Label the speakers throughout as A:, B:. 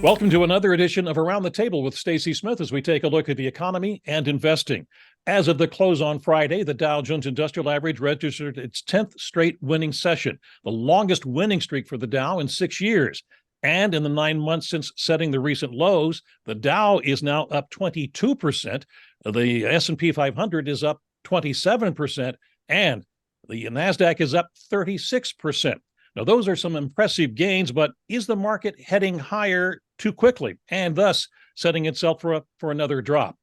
A: Welcome to another edition of Around the Table with Stacy Smith as we take a look at the economy and investing. As of the close on Friday, the Dow Jones Industrial Average registered its 10th straight winning session, the longest winning streak for the Dow in 6 years. And in the 9 months since setting the recent lows, the Dow is now up 22%, the S&P 500 is up 27%, and the NASDAQ is up 36%. Now, those are some impressive gains, but is the market heading higher too quickly and thus setting itself for another drop?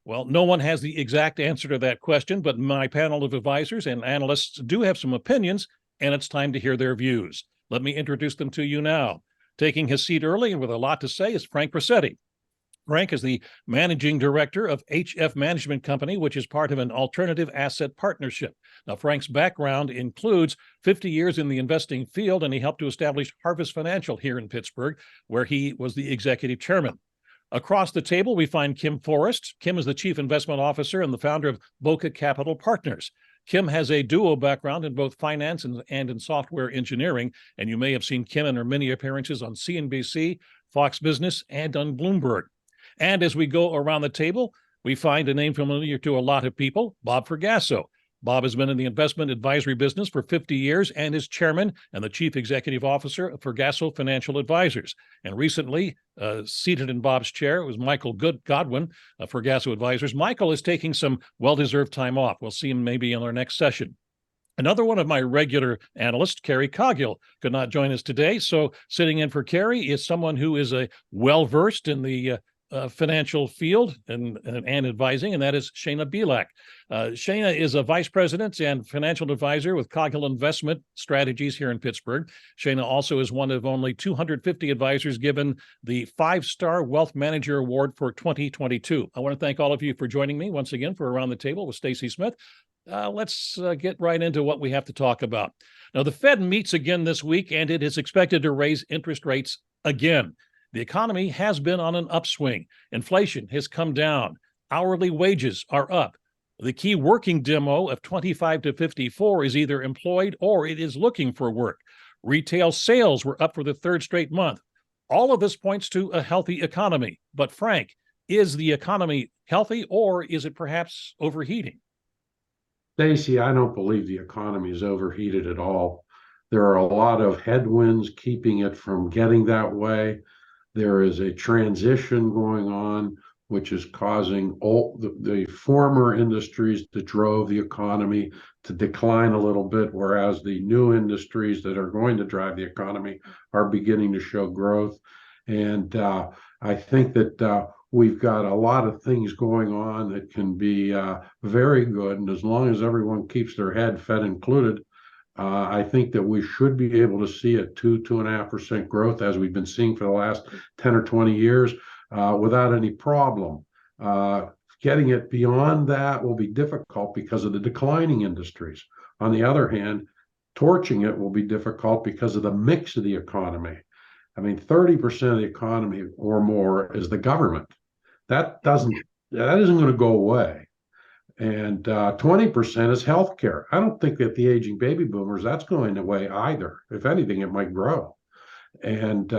A: Well, no one has the exact answer to that question, but my panel of advisors and analysts do have some opinions, and it's time to hear their views. Let me introduce them to you now. Taking his seat early and with a lot to say is Frank Rossetti. Frank is the managing director of HF Management Company, which is part of an alternative asset partnership. Now, Frank's background includes 50 years in the investing field, and he helped to establish Harvest Financial here in Pittsburgh, where he was the executive chairman. Across the table, we find Kim Forrest. Kim is the chief investment officer and the founder of Boca Capital Partners. Kim has a dual background in both finance and in software engineering, and you may have seen Kim in her many appearances on CNBC, Fox Business, and on Bloomberg. And as we go around the table, we find a name familiar to a lot of people, Bob Fergasso. Bob has been in the investment advisory business for 50 years and is chairman and the chief executive officer of Fergasso Financial Advisors. And recently, seated in Bob's chair, was Michael Godwin of Fergasso Advisors. Michael is taking some well-deserved time off. We'll see him maybe in our next session. Another one of my regular analysts, Carrie Coghill, could not join us today. So sitting in for Carrie is someone who is well-versed in the financial field and advising, and that is Shana Belak. Shana is a vice president and financial advisor with Coghill Investment Strategies here in Pittsburgh. Shana also is one of only 250 advisors given the 5-Star Wealth Manager Award for 2022. I want to thank all of you for joining me once again for Around the Table with Stacy Smith. Let's get right into what we have to talk about. Now, the Fed meets again this week, and it is expected to raise interest rates again. The economy has been on an upswing. Inflation has come down. Hourly wages are up. The key working demo of 25 to 54 is either employed or it is looking for work. Retail sales were up for the third straight month. All of this points to a healthy economy. But Frank, is the economy healthy or is it perhaps overheating?
B: Stacy, I don't believe the economy is overheated at all. There are a lot of headwinds keeping it from getting that way. There is a transition going on, which is causing all the former industries that drove the economy to decline a little bit, whereas the new industries that are going to drive the economy are beginning to show growth. And I think that we've got a lot of things going on that can be very good. And as long as everyone keeps their head, Fed included, I think that we should be able to see a 2.5% growth as we've been seeing for the last 10 or 20 years without any problem. Getting it beyond that will be difficult because of the declining industries. On the other hand, torching it will be difficult because of the mix of the economy. I mean, 30% of the economy or more is the government. That isn't going to go away. And 20% is healthcare. I don't think that the aging baby boomers, that's going away either. If anything, it might grow. And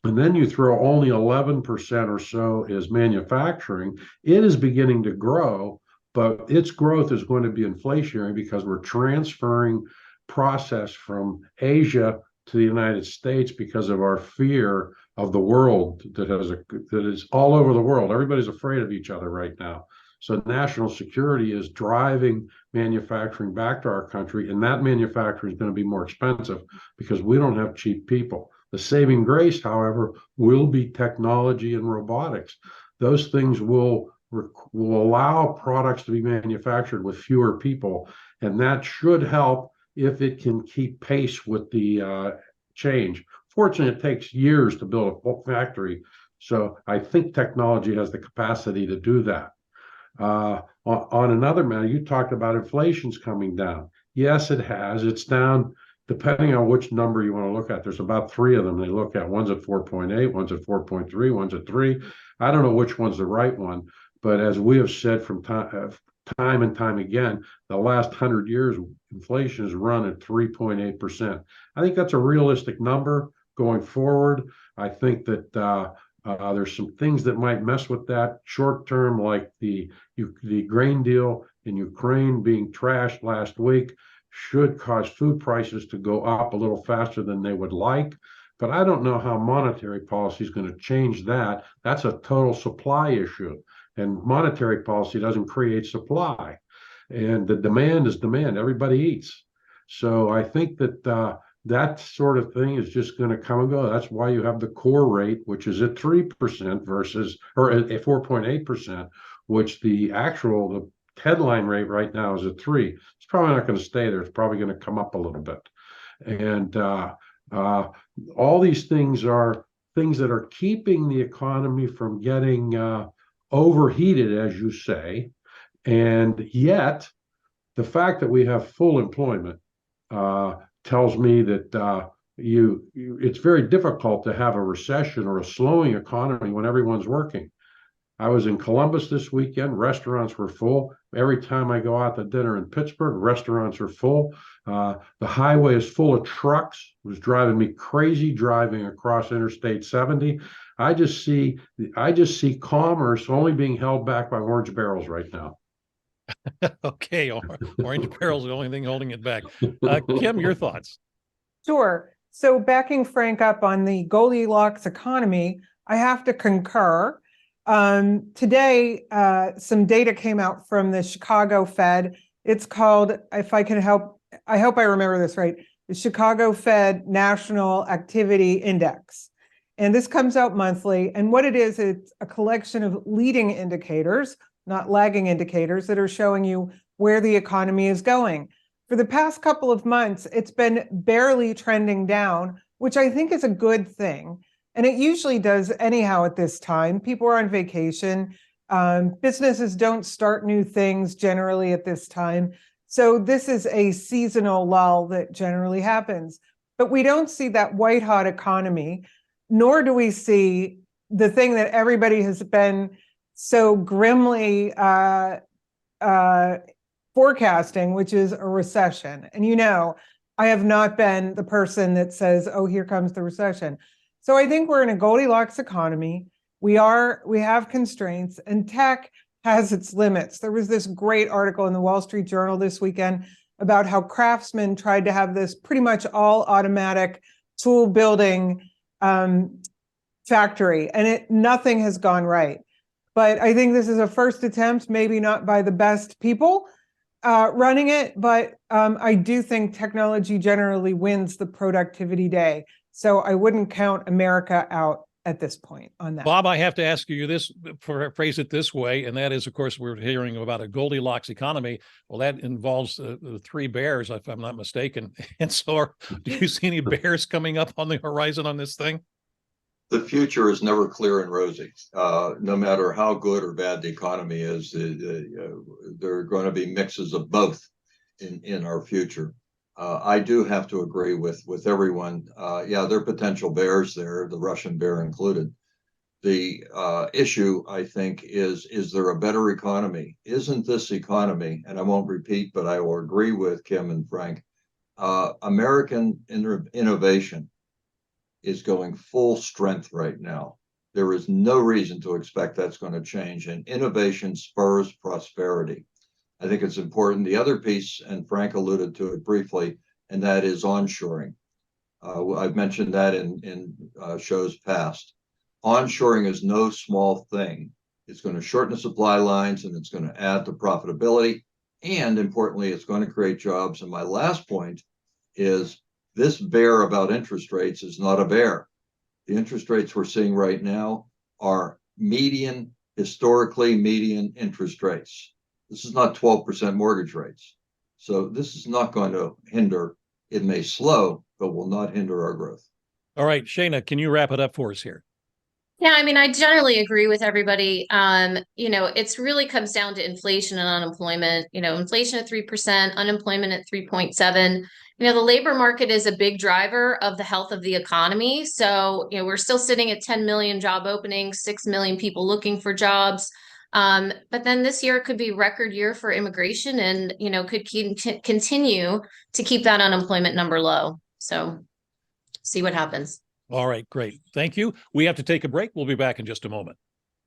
B: then you throw only 11% or so is manufacturing. It is beginning to grow, but its growth is going to be inflationary because we're transferring process from Asia to the United States because of our fear of the world that is all over the world. Everybody's afraid of each other right now. So national security is driving manufacturing back to our country, and that manufacturing is going to be more expensive because we don't have cheap people. The saving grace, however, will be technology and robotics. Those things will allow products to be manufactured with fewer people, and that should help if it can keep pace with the change. Fortunately, it takes years to build a factory, so I think technology has the capacity to do that. On another matter, you talked about inflation's coming down. Yes, it has. It's down, depending on which number you want to look at. There's about 3 of them they look at. One's at 4.8, one's at 4.3, one's at 3. I don't know which one's the right one, but as we have said from time and time again, the last 100 years, inflation has run at 3.8%. I think that's a realistic number, going forward. I think that there's some things that might mess with that short term, like the grain deal in Ukraine being trashed last week should cause food prices to go up a little faster than they would like. But I don't know how monetary policy is going to change that. That's a total supply issue. And monetary policy doesn't create supply. And the demand is demand. Everybody eats. So I think that that sort of thing is just going to come and go. That's why you have the core rate, which is at 3% versus, or at 4.8%, which the headline rate right now is at 3. It's probably not going to stay there. It's probably going to come up a little bit. And all these things are things that are keeping the economy from getting overheated, as you say. And yet, the fact that we have full employment tells me that it's very difficult to have a recession or a slowing economy when everyone's working. I was in Columbus this weekend. Restaurants were full. Every time I go out to dinner in Pittsburgh, restaurants are full. The highway is full of trucks. It was driving me crazy driving across Interstate 70. I just see commerce only being held back by orange barrels right now.
A: Okay, orange barrel's the only thing holding it back. Kim, your thoughts?
C: Sure. So backing Frank up on the Goldilocks economy, I have to concur. Today, some data came out from the Chicago Fed. It's called, if I can help, I hope I remember this right, the Chicago Fed National Activity Index. And this comes out monthly. And what it is, it's a collection of leading indicators, not lagging indicators, that are showing you where the economy is going. For the past couple of months, it's been barely trending down, which I think is a good thing. And it usually does anyhow at this time. People are on vacation. Businesses don't start new things generally at this time. So this is a seasonal lull that generally happens. But we don't see that white hot economy, nor do we see the thing that everybody has been so grimly forecasting, which is a recession. And I have not been the person that says, oh, here comes the recession. So I think we're in a Goldilocks economy. We have constraints, and tech has its limits. There was this great article in the Wall Street Journal this weekend about how Craftsman tried to have this pretty much all automatic tool building factory, and nothing has gone right. But I think this is a first attempt, maybe not by the best people running it, but I do think technology generally wins the productivity day. So I wouldn't count America out at this point on that.
A: Bob, I have to ask you this, phrase it this way, and that is, of course, we're hearing about a Goldilocks economy. Well, that involves the three bears, if I'm not mistaken. And so do you see any bears coming up on the horizon on this thing?
D: The future is never clear and rosy. No matter how good or bad the economy is, there are going to be mixes of both in our future. I do have to agree with everyone. Yeah, there are potential bears there, the Russian bear included. The issue, I think, is there a better economy? Isn't this economy, and I won't repeat, but I will agree with Kim and Frank, American innovation is going full strength right now. There is no reason to expect that's going to change, and innovation spurs prosperity. I think it's important. The other piece, and Frank alluded to it briefly, and that is onshoring. I've mentioned that in shows past. Onshoring is no small thing. It's going to shorten the supply lines, and it's going to add to profitability. And importantly, it's going to create jobs. And my last point is this bear about interest rates is not a bear. The interest rates we're seeing right now are historically median interest rates. This is not 12% mortgage rates. So this is not going to hinder. It may slow, but will not hinder our growth.
A: All right, Shayna, can you wrap it up for us here?
E: Yeah, I mean, I generally agree with everybody. It's really comes down to inflation and unemployment. Inflation at 3%, unemployment at 3.7. The labor market is a big driver of the health of the economy. So, we're still sitting at 10 million job openings, 6 million people looking for jobs. But then this year could be a record year for immigration and, could continue to keep that unemployment number low. So see what happens.
A: All right, great. Thank you. We have to take a break. We'll be back in just a moment.